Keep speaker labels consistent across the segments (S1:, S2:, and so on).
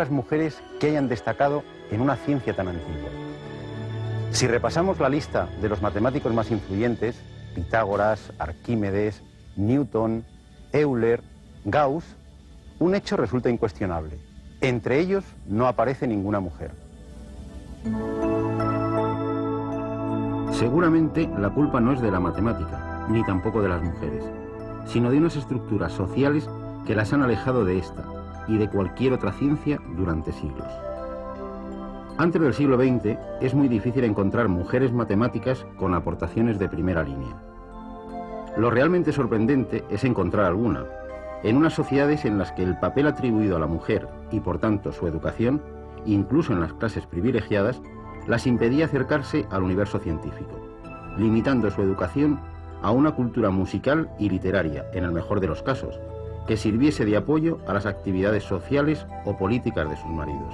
S1: pocas mujeres que hayan destacado en una ciencia tan antigua. Si repasamos la lista de los matemáticos más influyentes, Pitágoras, Arquímedes, Newton, Euler, Gauss, un hecho resulta incuestionable. Entre ellos no aparece ninguna mujer.
S2: Seguramente la culpa no es de la matemática, ni tampoco de las mujeres, sino de unas estructuras sociales que las han alejado de esta y de cualquier otra ciencia durante siglos. Antes del siglo XX es muy difícil encontrar mujeres matemáticas con aportaciones de primera línea. Lo realmente sorprendente es encontrar alguna, en unas sociedades en las que el papel atribuido a la mujer y por tanto su educación, incluso en las clases privilegiadas, las impedía acercarse al universo científico, limitando su educación a una cultura musical y literaria, en el mejor de los casos, que sirviese de apoyo a las actividades sociales o políticas de sus maridos.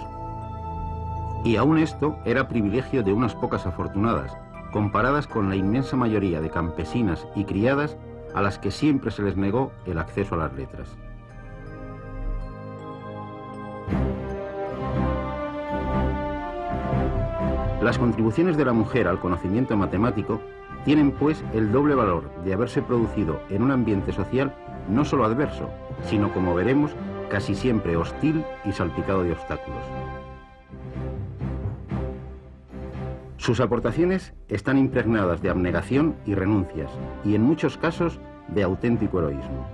S2: Y aún esto era privilegio de unas pocas afortunadas, comparadas con la inmensa mayoría de campesinas y criadas a las que siempre se les negó el acceso a las letras. Las contribuciones de la mujer al conocimiento matemático tienen pues el doble valor de haberse producido en un ambiente social no solo adverso, sino, como veremos, casi siempre hostil y salpicado de obstáculos. Sus aportaciones están impregnadas de abnegación y renuncias, y en muchos casos de auténtico heroísmo.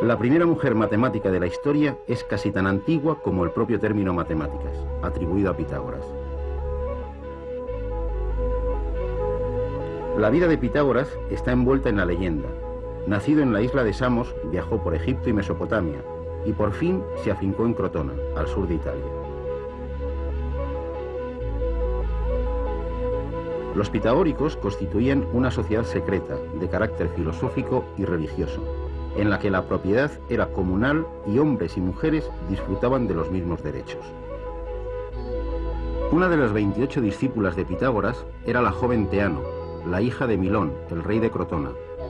S2: La primera mujer matemática de la historia es casi tan antigua como el propio término matemáticas, atribuido a Pitágoras. La vida de Pitágoras está envuelta en la leyenda. Nacido en la isla de Samos, viajó por Egipto y Mesopotamia, y por fin se afincó en Crotona, al sur de Italia. Los pitagóricos constituían una sociedad secreta, de carácter filosófico y religioso, en la que la propiedad era comunal y hombres y mujeres disfrutaban de los mismos derechos. Una de las 28 discípulas de Pitágoras era la joven Teano, la hija de Milón, el rey de Crotona,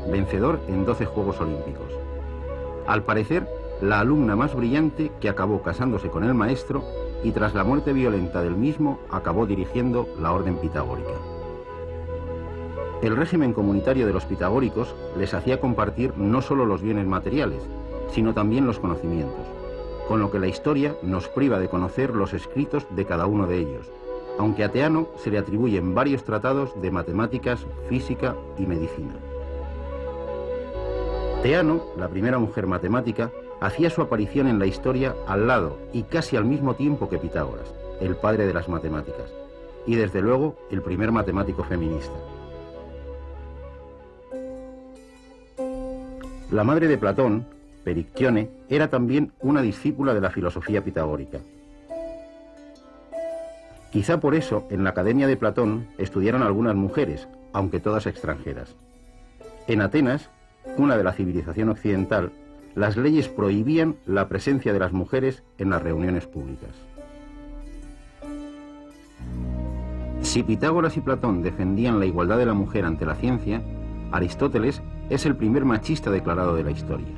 S2: vencedor en 12 Juegos Olímpicos. Al parecer, la alumna más brillante que acabó casándose con el maestro y tras la muerte violenta del mismo acabó dirigiendo la orden pitagórica. El régimen comunitario de los pitagóricos les hacía compartir no solo los bienes materiales, sino también los conocimientos, con lo que la historia nos priva de conocer los escritos de cada uno de ellos, aunque a Teano se le atribuyen varios tratados de matemáticas, física y medicina. Teano, la primera mujer matemática, hacía su aparición en la historia al lado y casi al mismo tiempo que Pitágoras, el padre de las matemáticas, y desde luego el primer matemático feminista. La madre de Platón, Perictione, era también una discípula de la filosofía pitagórica. Quizá por eso en la Academia de Platón estudiaron algunas mujeres, aunque todas extranjeras. En Atenas, cuna de la civilización occidental, las leyes prohibían la presencia de las mujeres en las reuniones públicas. Si Pitágoras y Platón defendían la igualdad de la mujer ante la ciencia, Aristóteles es el primer machista declarado de la historia.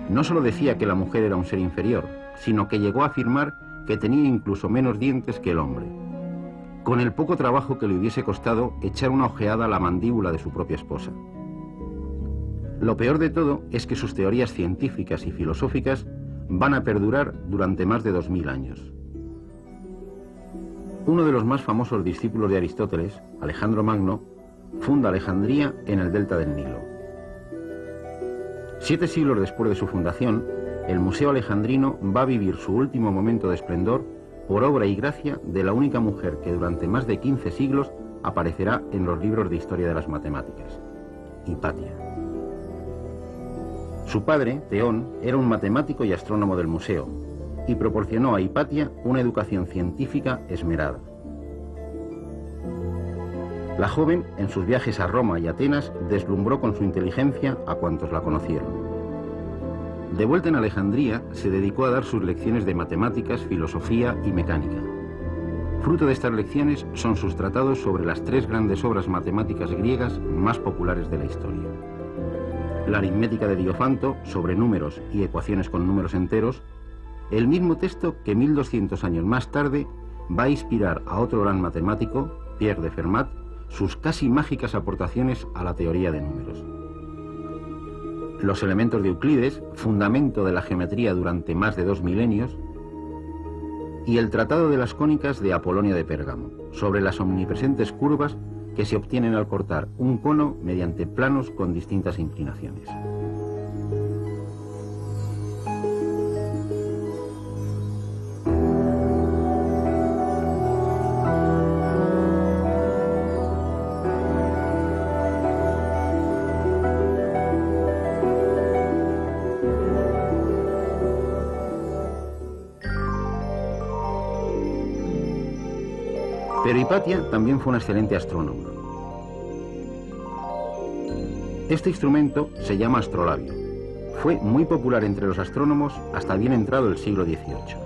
S2: No solo decía que la mujer era un ser inferior, sino que llegó a afirmar que tenía incluso menos dientes que el hombre, con el poco trabajo que le hubiese costado echar una ojeada a la mandíbula de su propia esposa. Lo peor de todo es que sus teorías científicas y filosóficas van a perdurar durante más de 2000 años. Uno de los más famosos discípulos de Aristóteles, Alejandro Magno, funda Alejandría en el delta del Nilo. 7 siglos después de su fundación, el Museo Alejandrino va a vivir su último momento de esplendor por obra y gracia de la única mujer que durante más de 15 siglos aparecerá en los libros de historia de las matemáticas, Hipatia. Su padre, Teón, era un matemático y astrónomo del museo, y proporcionó a Hipatia una educación científica esmerada. La joven, en sus viajes a Roma y Atenas, deslumbró con su inteligencia a cuantos la conocieron. De vuelta en Alejandría, se dedicó a dar sus lecciones de matemáticas, filosofía y mecánica. Fruto de estas lecciones son sus tratados sobre las 3 grandes obras matemáticas griegas más populares de la historia. la aritmética de Diofanto sobre números y ecuaciones con números enteros, el mismo texto que 1200 años más tarde va a inspirar a otro gran matemático, Pierre de Fermat, sus casi mágicas aportaciones a la teoría de números. Los elementos de Euclides, fundamento de la geometría durante más de 2 milenios, y el Tratado de las Cónicas de Apolonio de Pérgamo, sobre las omnipresentes curvas que se obtienen al cortar un cono mediante planos con distintas inclinaciones. Pero Hipatia también fue una excelente astrónoma. Este instrumento se llama astrolabio. Fue muy popular entre los astrónomos hasta bien entrado el siglo XVIII.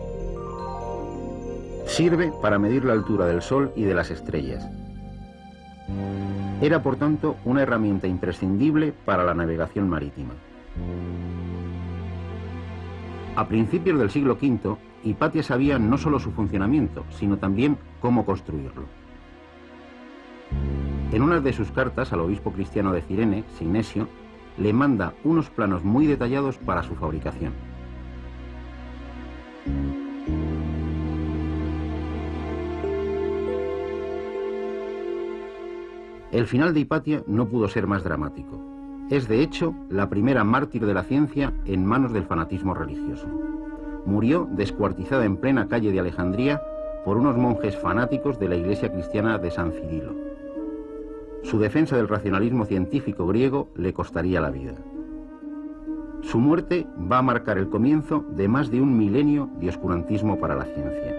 S2: Sirve para medir la altura del Sol y de las estrellas. Era, por tanto, una herramienta imprescindible para la navegación marítima. A principios del siglo V, Hipatia sabía no solo su funcionamiento, sino también cómo construirlo. En una de sus cartas al obispo cristiano de Cirene, Signesio, le manda unos planos muy detallados para su fabricación. El final de Hipatia no pudo ser más dramático. Es, de hecho, la primera mártir de la ciencia en manos del fanatismo religioso. Murió descuartizada en plena calle de Alejandría por unos monjes fanáticos de la iglesia cristiana de San Cirilo. Su defensa del racionalismo científico griego le costaría la vida. Su muerte va a marcar el comienzo de más de un milenio de oscurantismo para la ciencia.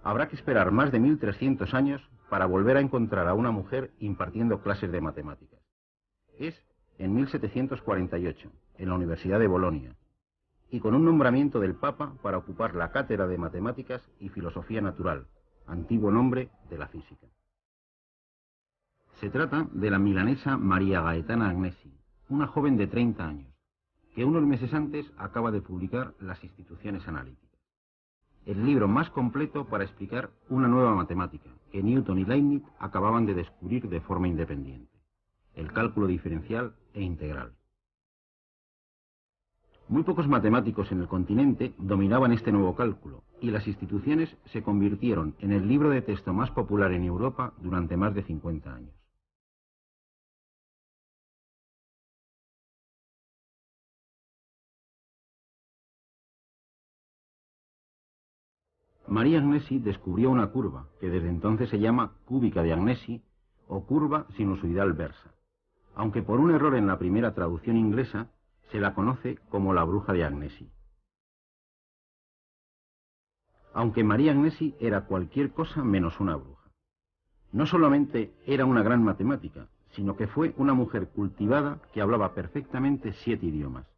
S2: Habrá que esperar más de 1300 años para volver a encontrar a una mujer impartiendo clases de matemáticas. Es en 1748, en la Universidad de Bolonia, y con un nombramiento del Papa para ocupar la cátedra de Matemáticas y Filosofía Natural, antiguo nombre de la física. Se trata de la milanesa María Gaetana Agnesi, una joven de 30 años, que unos meses antes acaba de publicar Las Instituciones Analíticas, el libro más completo para explicar una nueva matemática que Newton y Leibniz acababan de descubrir de forma independiente: el cálculo diferencial e integral. Muy pocos matemáticos en el continente dominaban este nuevo cálculo, y Las Instituciones se convirtieron en el libro de texto más popular en Europa durante más de 50 años. María Agnesi descubrió una curva que desde entonces se llama cúbica de Agnesi o curva sinusoidal versa, aunque por un error en la primera traducción inglesa se la conoce como la bruja de Agnesi. Aunque María Agnesi era cualquier cosa menos una bruja. No solamente era una gran matemática, sino que fue una mujer cultivada que hablaba perfectamente 7 idiomas.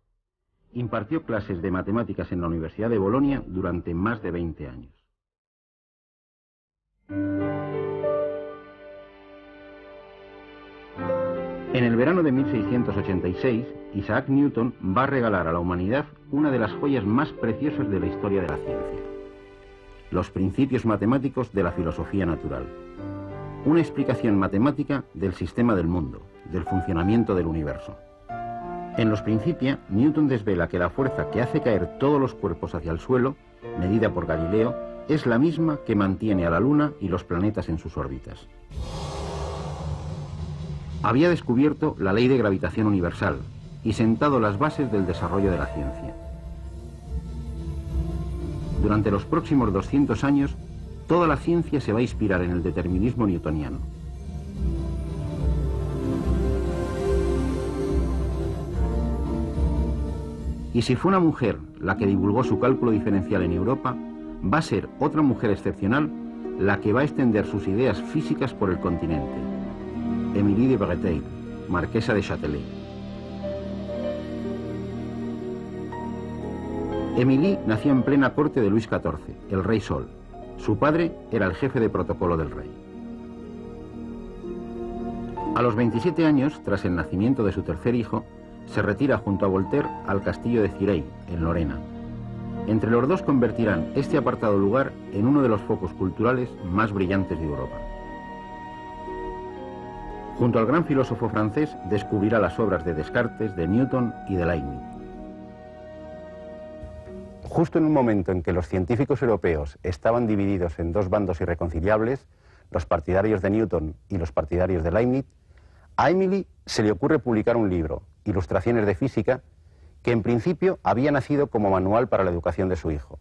S2: Impartió clases de matemáticas en la Universidad de Bolonia durante más de 20 años. En el verano de 1686, Isaac Newton va a regalar a la humanidad una de las joyas más preciosas de la historia de la ciencia: los principios matemáticos de la filosofía natural. Una explicación matemática del sistema del mundo, del funcionamiento del universo. En los Principia, Newton desvela que la fuerza que hace caer todos los cuerpos hacia el suelo, medida por Galileo, es la misma que mantiene a la Luna y los planetas en sus órbitas. Había descubierto la ley de gravitación universal y sentado las bases del desarrollo de la ciencia. Durante los próximos 200 años, toda la ciencia se va a inspirar en el determinismo newtoniano. Y si fue una mujer la que divulgó su cálculo diferencial en Europa, va a ser otra mujer excepcional la que va a extender sus ideas físicas por el continente: Émilie de Breteil, marquesa de Châtelet. Émilie nació en plena corte de Luis XIV, el rey Sol. Su padre era el jefe de protocolo del rey. A los 27 años, tras el nacimiento de su tercer hijo, se retira junto a Voltaire al castillo de Cirey, en Lorena. Entre los dos convertirán este apartado lugar en uno de los focos culturales más brillantes de Europa. Junto al gran filósofo francés, descubrirá las obras de Descartes, de Newton y de Leibniz.
S1: Justo en un momento en que los científicos europeos estaban divididos en dos bandos irreconciliables, los partidarios de Newton y los partidarios de Leibniz, a Émilie se le ocurre publicar un libro, Ilustraciones de Física, que en principio había nacido como manual para la educación de su hijo.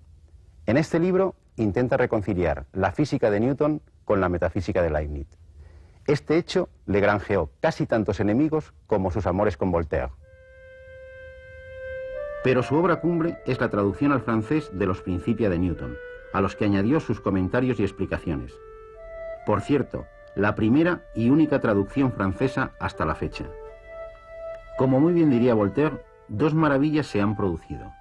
S1: En este libro intenta reconciliar la física de Newton con la metafísica de Leibniz. Este hecho le granjeó casi tantos enemigos como sus amores con Voltaire.
S2: Pero su obra cumbre es la traducción al francés de los Principia de Newton, a los que añadió sus comentarios y explicaciones. Por cierto, la primera y única traducción francesa hasta la fecha. Como muy bien diría Voltaire, dos maravillas se han producido.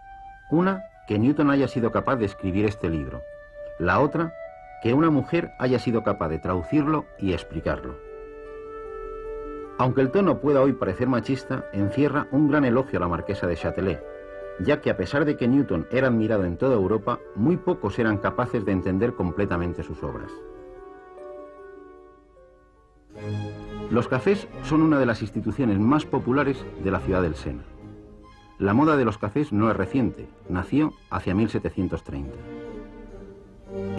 S2: Una, que Newton haya sido capaz de escribir este libro. La otra, que una mujer haya sido capaz de traducirlo y explicarlo. Aunque el tono pueda hoy parecer machista, encierra un gran elogio a la marquesa de Châtelet, ya que a pesar de que Newton era admirado en toda Europa, muy pocos eran capaces de entender completamente sus obras. Los cafés son una de las instituciones más populares de la ciudad del Sena. La moda de los cafés no es reciente, nació hacia 1730.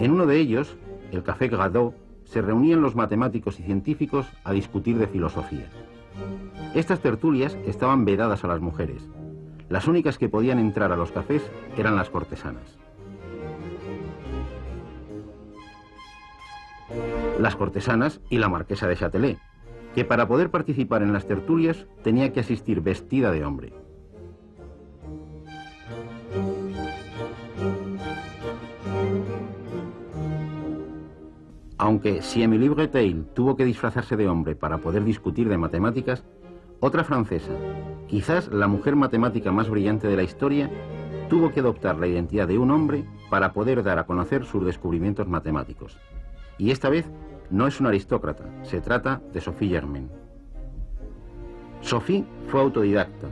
S2: En uno de ellos, el Café Gradot, se reunían los matemáticos y científicos a discutir de filosofía. Estas tertulias estaban vedadas a las mujeres. Las únicas que podían entrar a los cafés eran las cortesanas. Las cortesanas y la marquesa de Châtelet, que para poder participar en las tertulias tenía que asistir vestida de hombre. Aunque si Émilie Breteil tuvo que disfrazarse de hombre para poder discutir de matemáticas, otra francesa, quizás la mujer matemática más brillante de la historia, tuvo que adoptar la identidad de un hombre para poder dar a conocer sus descubrimientos matemáticos. Y esta vez no es una aristócrata, se trata de Sophie Germain. Sophie fue autodidacta.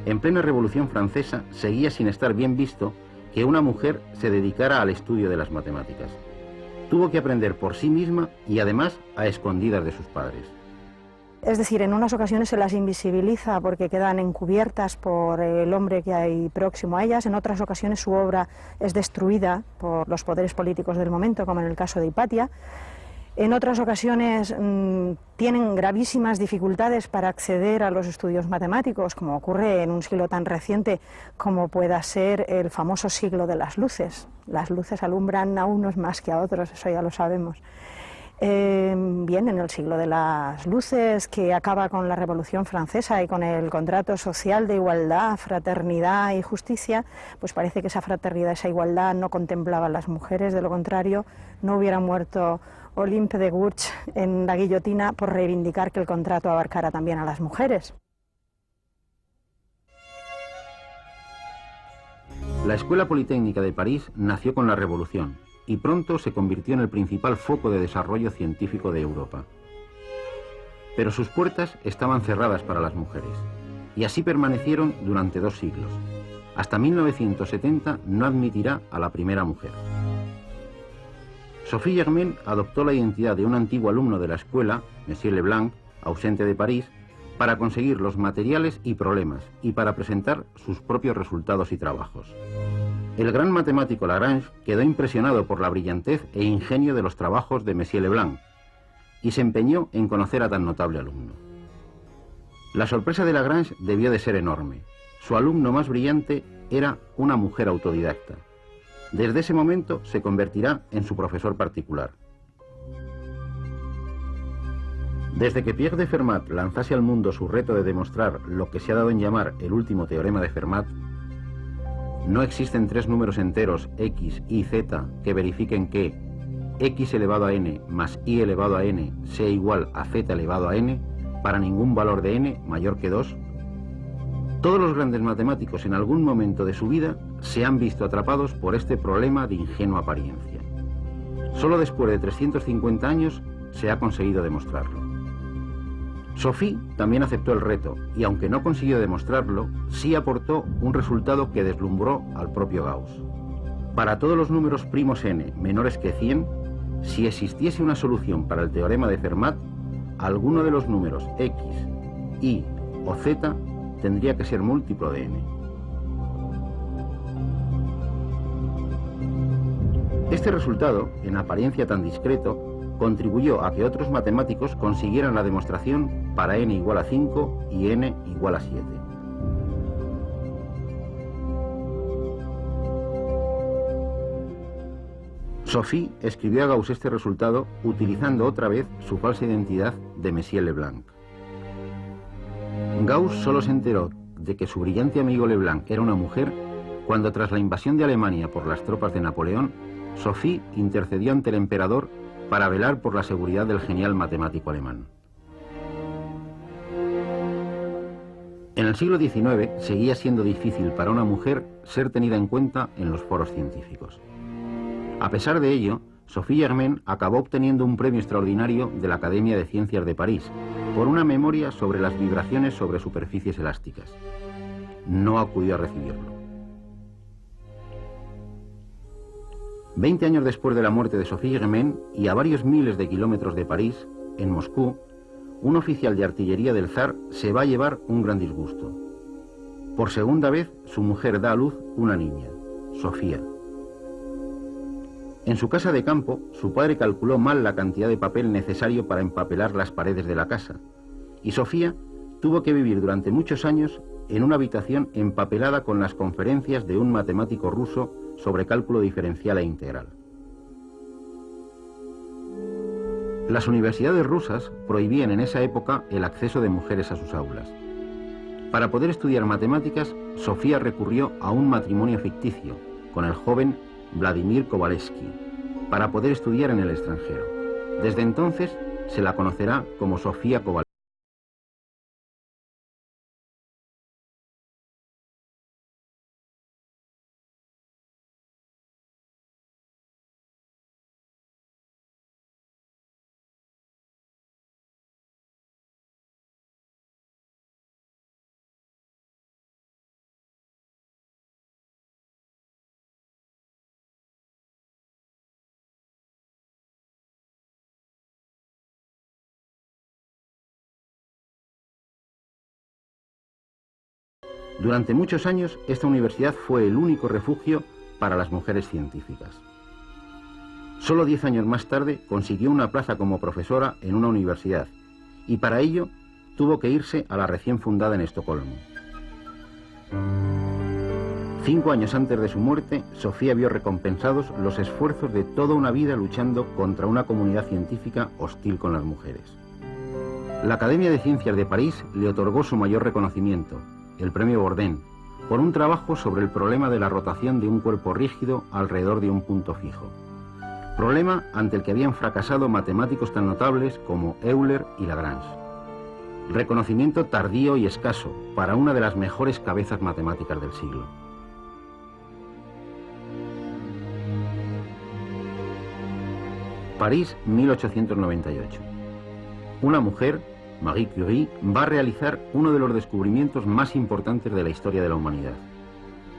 S2: En plena Revolución Francesa seguía sin estar bien visto que una mujer se dedicara al estudio de las matemáticas. Tuvo que aprender por sí misma y además a escondidas de sus padres.
S3: Es decir, en unas ocasiones se las invisibiliza porque quedan encubiertas por el hombre que hay próximo a ellas, en otras ocasiones su obra es destruida por los poderes políticos del momento, como en el caso de Hipatia. En otras ocasiones tienen gravísimas dificultades para acceder a los estudios matemáticos, como ocurre en un siglo tan reciente como pueda ser el famoso siglo de las luces. Las luces alumbran a unos más que a otros, eso ya lo sabemos. Bien, en el siglo de las luces, que acaba con la Revolución Francesa y con el contrato social de igualdad, fraternidad y justicia, pues parece que esa fraternidad, esa igualdad no contemplaba a las mujeres, de lo contrario no hubiera muerto Olympe de Gouges en la guillotina por reivindicar que el contrato abarcara también a las mujeres.
S2: La Escuela Politécnica de París nació con la Revolución y pronto se convirtió en el principal foco de desarrollo científico de Europa. Pero sus puertas estaban cerradas para las mujeres, y así permanecieron durante 2 siglos. Hasta 1970 no admitirá a la primera mujer. Sophie Germain adoptó la identidad de un antiguo alumno de la escuela, Monsieur Leblanc, ausente de París, para conseguir los materiales y problemas y para presentar sus propios resultados y trabajos. El gran matemático Lagrange quedó impresionado por la brillantez e ingenio de los trabajos de Monsieur Leblanc y se empeñó en conocer a tan notable alumno. La sorpresa de Lagrange debió de ser enorme. Su alumno más brillante era una mujer autodidacta. Desde ese momento se convertirá en su profesor particular. Desde que Pierre de Fermat lanzase al mundo su reto de demostrar lo que se ha dado en llamar el último teorema de Fermat, no existen 3 números enteros x, y, z que verifiquen que x elevado a n más y elevado a n sea igual a z elevado a n para ningún valor de n mayor que 2. Todos los grandes matemáticos en algún momento de su vida se han visto atrapados por este problema de ingenua apariencia. Solo después de 350 años se ha conseguido demostrarlo. Sophie también aceptó el reto y, aunque no consiguió demostrarlo, sí aportó un resultado que deslumbró al propio Gauss. Para todos los números primos n menores que 100, si existiese una solución para el teorema de Fermat, alguno de los números x, y o z tendría que ser múltiplo de n. Este resultado, en apariencia tan discreto, contribuyó a que otros matemáticos consiguieran la demostración para n igual a 5 y n igual a 7. Sophie escribió a Gauss este resultado utilizando otra vez su falsa identidad de Monsieur Leblanc. Gauss solo se enteró de que su brillante amigo Leblanc era una mujer cuando, tras la invasión de Alemania por las tropas de Napoleón, Sophie intercedió ante el emperador para velar por la seguridad del genial matemático alemán. En el siglo XIX seguía siendo difícil para una mujer ser tenida en cuenta en los foros científicos. A pesar de ello, Sophie Germain acabó obteniendo un premio extraordinario de la Academia de Ciencias de París por una memoria sobre las vibraciones sobre superficies elásticas. No acudió a recibirlo. 20 años después de la muerte de Sophie Germain y a varios miles de kilómetros de París, en Moscú, un oficial de artillería del zar se va a llevar un gran disgusto. Por segunda vez, su mujer da a luz una niña, Sofía. En su casa de campo, su padre calculó mal la cantidad de papel necesario para empapelar las paredes de la casa, y Sofía tuvo que vivir durante muchos años en una habitación empapelada con las conferencias de un matemático ruso sobre cálculo diferencial e integral. Las universidades rusas prohibían en esa época el acceso de mujeres a sus aulas. Para poder estudiar matemáticas, Sofía recurrió a un matrimonio ficticio con el joven Vladimir Kovalevsky para poder estudiar en el extranjero. Desde entonces se la conocerá como Sofía Kovalevsky. Durante muchos años, esta universidad fue el único refugio para las mujeres científicas. Solo 10 años más tarde consiguió una plaza como profesora en una universidad y para ello tuvo que irse a la recién fundada en Estocolmo. 5 años antes de su muerte, Sofía vio recompensados los esfuerzos de toda una vida luchando contra una comunidad científica hostil con las mujeres. La Academia de Ciencias de París le otorgó su mayor reconocimiento, el premio Bourdin, por un trabajo sobre el problema de la rotación de un cuerpo rígido alrededor de un punto fijo. Problema ante el que habían fracasado matemáticos tan notables como Euler y Lagrange. Reconocimiento tardío y escaso para una de las mejores cabezas matemáticas del siglo. París, 1898. Una mujer, Marie Curie, va a realizar uno de los descubrimientos más importantes de la historia de la humanidad.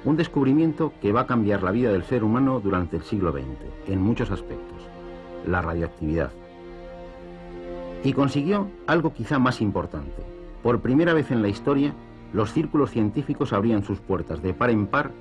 S2: Un descubrimiento que va a cambiar la vida del ser humano durante el siglo XX, en muchos aspectos: la radioactividad. Y consiguió algo quizá más importante. Por primera vez en la historia, los círculos científicos abrían sus puertas de par en par